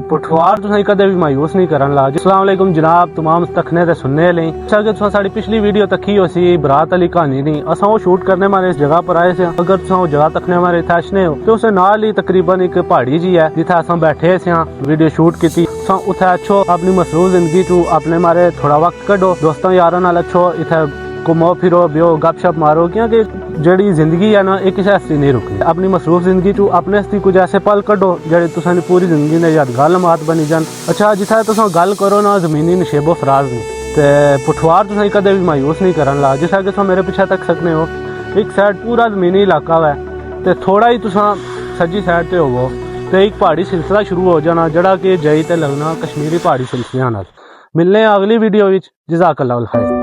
پوٹھوہار تساں کدے بھی مایوس نہیں کرن لا. السلام علیکم جناب تمام تکنے تے سننے لئی. اگر تساں ساڈی پچھلی ویڈیو تکھی ہو سی برات والی کہانی نہیں, اساں وہ شوٹ کرنے مارے اس جگہ پر آئے سے. اگر تساں وہ جگہ تکنے مارے اتھے اشنے ہو تو اسے نال ہی تقریباً ایک پہاڑی جی ہے جتھے اساں بیٹھے سیاں ویڈیو شوٹ کیتی. اساں اتھے اچھو اپنی مصروف زندگی چوں اپنے مارے تھوڑا وقت کڈو, دوستاں یاراں نال اچھو اتھے گھومو پھرو بیو گپ شپ مارو, کیونکہ جڑی زندگی ہے نا ایک کسے ہستی نہیں رکنی. اپنی مصروف زندگی چوں اپنے ہستی کچھ ایسے پل کڈو جڑے تساں دی پوری زندگی نے یادگار لمحات بنی جان. اچھا جتھے تساں گل کرو نا زمینی نشیب و فراز دی تے پوٹھوہار تساں کدے بھی مایوس نہیں کرن لا. جس کہ تساں میرے پیچھے تک سکنے ہو ایک سائڈ پورا زمینی علاقہ ہے تے تھوڑا ہی تساں سجی سائڈ تے ہوو تے ایک پہاڑی سلسلہ شروع ہو جانا جڑا کہ جائی تے لگنا کشمیری پہاڑی سلسلیاں نال. ملنے اگلی ویڈیو وچ. جزاک اللہ الخیر.